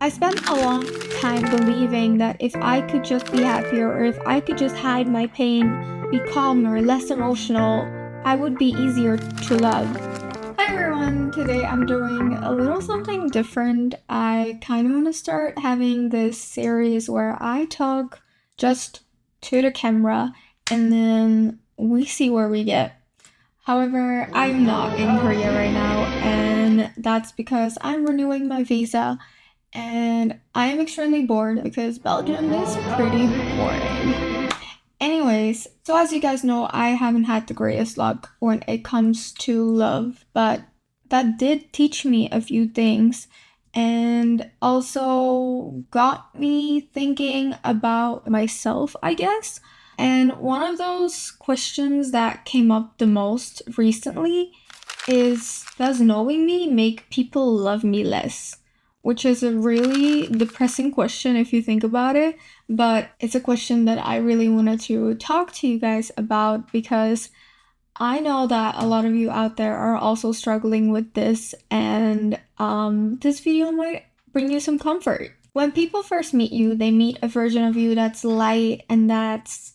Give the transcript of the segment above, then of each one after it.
I spent a long time believing that if I could just be happier or if I could just hide my pain, be calmer, less emotional, I would be easier to love. Hi everyone, today I'm doing a little something different. I kind of want to start having this series where I talk just to the camera and then we see where we get. However, I'm not in Korea right now, and that's because I'm renewing my visa and I am extremely bored because Belgium is pretty boring. Anyways, so as you guys know, I haven't had the greatest luck when it comes to love, but that did teach me a few things and also got me thinking about myself, I guess. And one of those questions that came up the most recently is, does knowing me make people love me less? Which is a really depressing question if you think about it, but it's a question that I really wanted to talk to you guys about because I know that a lot of you out there are also struggling with this, and this video might bring you some comfort. When people first meet you, they meet a version of you that's light and that's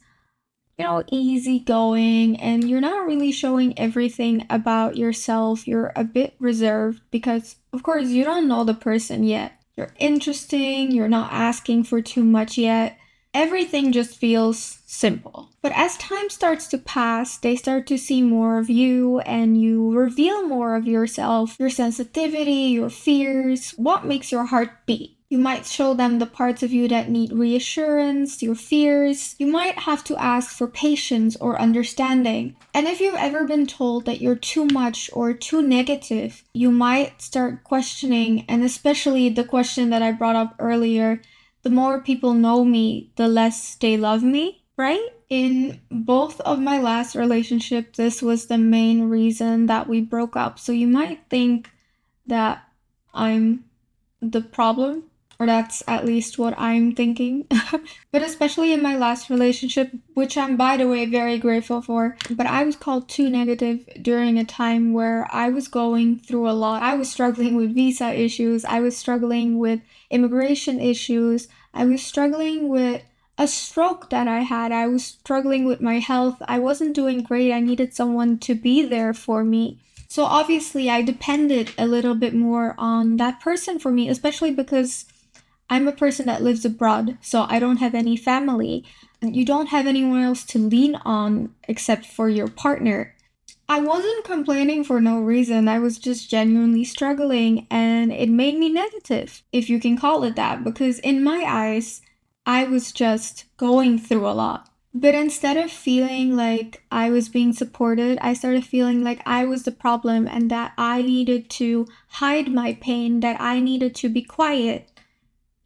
easygoing, and you're not really showing everything about yourself. You're a bit reserved because, of course, you don't know the person yet. You're interesting, you're not asking for too much yet. Everything just feels simple. But as time starts to pass, they start to see more of you and you reveal more of yourself, your sensitivity, your fears, what makes your heart beat. You might show them the parts of you that need reassurance, your fears. You might have to ask for patience or understanding. And if you've ever been told that you're too much or too negative, you might start questioning, and especially the question that I brought up earlier, the more people know me, the less they love me, right? In both of my last relationships, this was the main reason that we broke up. So you might think that I'm the problem, or that's at least what I'm thinking. But especially in my last relationship, which I'm, by the way, very grateful for, but I was called too negative during a time where I was going through a lot. I was struggling with visa issues, I was struggling with immigration issues, I was struggling with a stroke that I had, I was struggling with my health, I wasn't doing great, I needed someone to be there for me. So obviously I depended a little bit more on that person for me, especially because I'm a person that lives abroad, so I don't have any family. You don't have anyone else to lean on except for your partner. I wasn't complaining for no reason. I was just genuinely struggling, and it made me negative, if you can call it that, because in my eyes, I was just going through a lot. But instead of feeling like I was being supported, I started feeling like I was the problem and that I needed to hide my pain, that I needed to be quiet,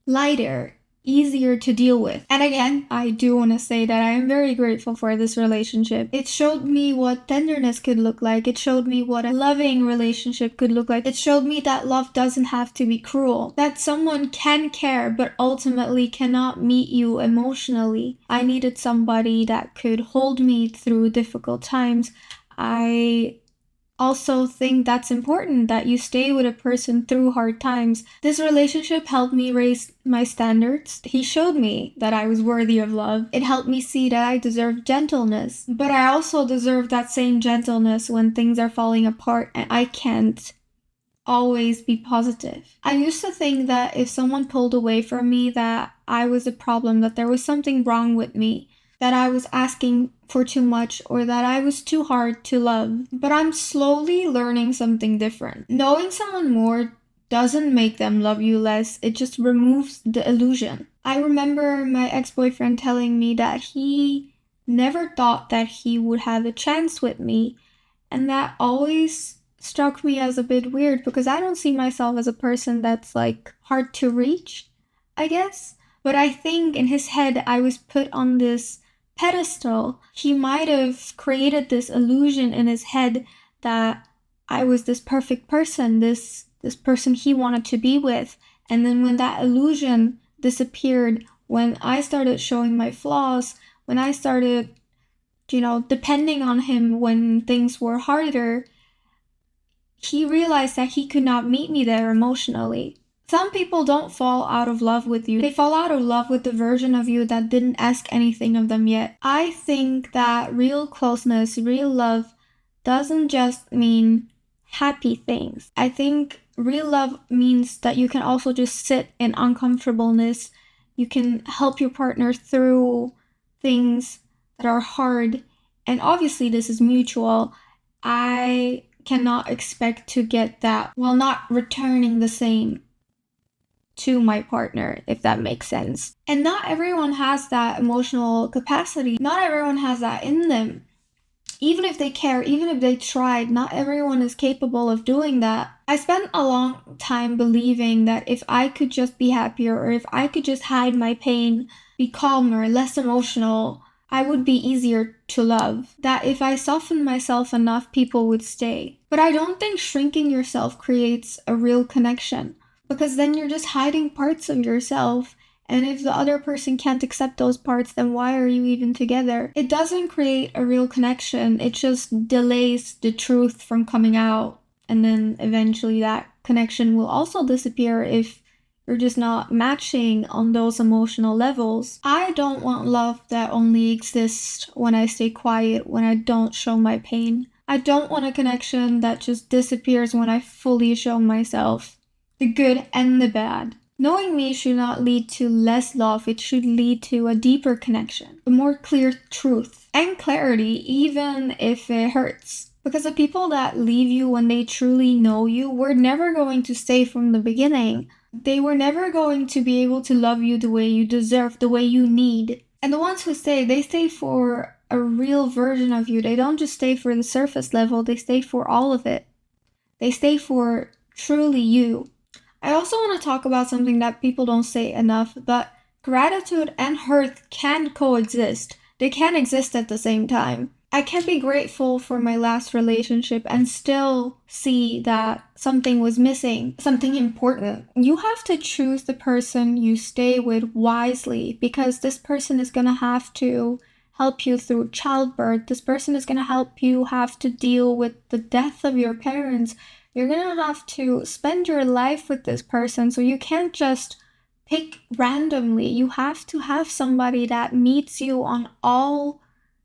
lighter, easier to deal with. And again, I do want to say that I am very grateful for this relationship. It showed me what tenderness could look like. It showed me what a loving relationship could look like. It showed me that love doesn't have to be cruel, that someone can care but ultimately cannot meet you emotionally. I needed somebody that could hold me through difficult times. I also think that's important, that you stay with a person through hard times. This relationship helped me raise my standards. He showed me that I was worthy of love. It helped me see that I deserve gentleness. But I also deserve that same gentleness when things are falling apart and I can't always be positive. I used to think that if someone pulled away from me, that I was a problem, that there was something wrong with me, that I was asking for too much, or that I was too hard to love. But I'm slowly learning something different. Knowing someone more doesn't make them love you less, it just removes the illusion. I remember my ex-boyfriend telling me that he never thought that he would have a chance with me, and that always struck me as a bit weird because I don't see myself as a person that's like hard to reach, I guess. But I think in his head I was put on this pedestal. He might have created this illusion in his head that I was this perfect person, this person he wanted to be with. And then when that illusion disappeared, when I started showing my flaws, when I started, depending on him when things were harder, he realized that he could not meet me there emotionally. Some people don't fall out of love with you. They fall out of love with the version of you that didn't ask anything of them yet. I think that real closeness, real love, doesn't just mean happy things. I think real love means that you can also just sit in uncomfortableness. You can help your partner through things that are hard. And obviously, this is mutual. I cannot expect to get that while not returning the same to my partner, if that makes sense. And not everyone has that emotional capacity. Not everyone has that in them. Even if they care, even if they tried, not everyone is capable of doing that. I spent a long time believing that if I could just be happier, or if I could just hide my pain, be calmer, less emotional, I would be easier to love. That if I softened myself enough, people would stay. But I don't think shrinking yourself creates a real connection, because then you're just hiding parts of yourself. And if the other person can't accept those parts, then why are you even together? It doesn't create a real connection. It just delays the truth from coming out. And then eventually that connection will also disappear if you're just not matching on those emotional levels. I don't want love that only exists when I stay quiet, when I don't show my pain. I don't want a connection that just disappears when I fully show myself, the good and the bad. Knowing me should not lead to less love, it should lead to a deeper connection, a more clear truth, and clarity, even if it hurts. Because the people that leave you when they truly know you were never going to stay from the beginning. They were never going to be able to love you the way you deserve, the way you need. And the ones who stay, they stay for a real version of you. They don't just stay for the surface level, they stay for all of it. They stay for truly you. I also want to talk about something that people don't say enough, but gratitude and hurt can coexist. They can exist at the same time. I can be grateful for my last relationship and still see that something was missing, something important. You have to choose the person you stay with wisely, because this person is going to have to help you through childbirth. This person is going to help you have to deal with the death of your parents. You're going to have to spend your life with this person, so you can't just pick randomly. You have to have somebody that meets you on all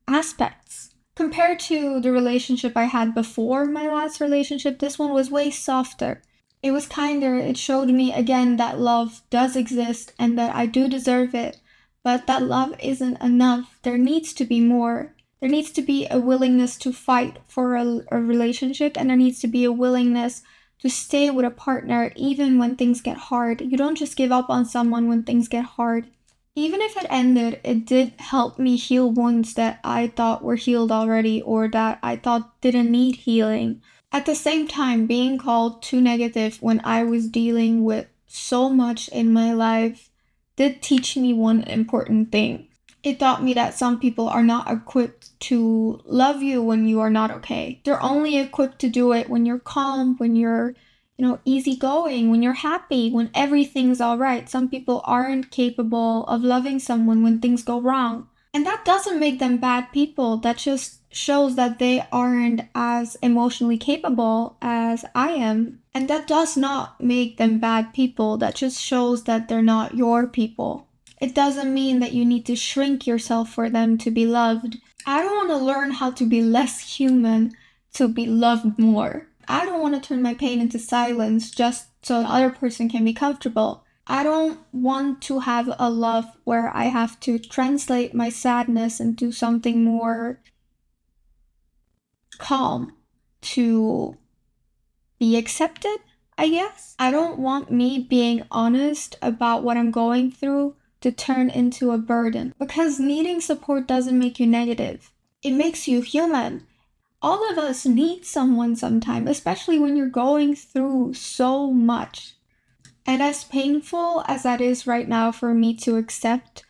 aspects. Compared to the relationship I had before my last relationship, this one was way softer. It was kinder. It showed me again that love does exist and that I do deserve it. But that love isn't enough. There needs to be more. There needs to be a willingness to fight for a relationship, and there needs to be a willingness to stay with a partner even when things get hard. You don't just give up on someone when things get hard. Even if it ended, it did help me heal wounds that I thought were healed already, or that I thought didn't need healing. At the same time, being called too negative when I was dealing with so much in my life did teach me one important thing. It taught me that some people are not equipped to love you when you are not okay. They're only equipped to do it when you're calm, when you're, easygoing, when you're happy, when everything's all right. Some people aren't capable of loving someone when things go wrong. And that doesn't make them bad people. That just shows that they aren't as emotionally capable as I am. And that does not make them bad people. That just shows that they're not your people. It doesn't mean that you need to shrink yourself for them to be loved. I don't want to learn how to be less human to be loved more. I don't want to turn my pain into silence just so the other person can be comfortable. I don't want to have a love where I have to translate my sadness into something more calm to be accepted, I guess. I don't want me being honest about what I'm going through to turn into a burden, because needing support doesn't make you negative. It makes you human. All of us need someone sometime, especially when you're going through so much. And as painful as that is right now for me to accept,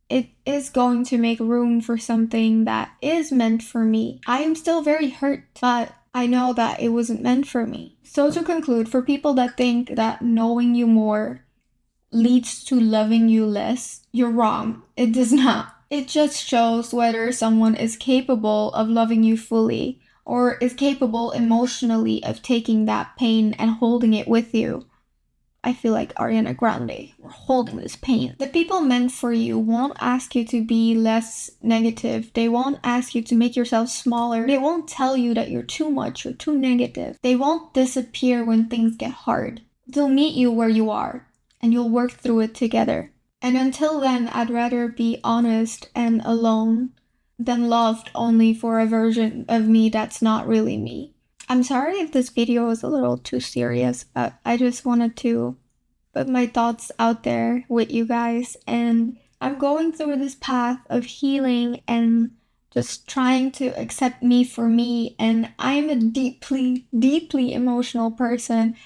it is going to make room for something that is meant for me. I am still very hurt, but I know that it wasn't meant for me. So to conclude, for people that think that knowing you more leads to loving you less, you're wrong. It does not. It just shows whether someone is capable of loving you fully, or is capable emotionally of taking that pain and holding it with you. I feel like Ariana Grande, we're holding this pain. The people meant for you won't ask you to be less negative. They won't ask you to make yourself smaller. They won't tell you that you're too much or too negative. They won't disappear when things get hard. They'll meet you where you are, and you'll work through it together. And until then, I'd rather be honest and alone than loved only for a version of me that's not really me. I'm sorry if this video was a little too serious, but I just wanted to put my thoughts out there with you guys. And I'm going through this path of healing and just trying to accept me for me. And I'm a deeply, deeply emotional person.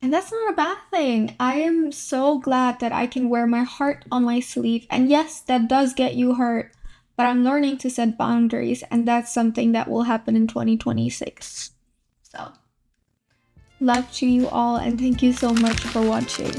And that's not a bad thing. I am so glad that I can wear my heart on my sleeve. And yes, that does get you hurt, but I'm learning to set boundaries, and that's something that will happen in 2026. So, love to you all, and thank you so much for watching.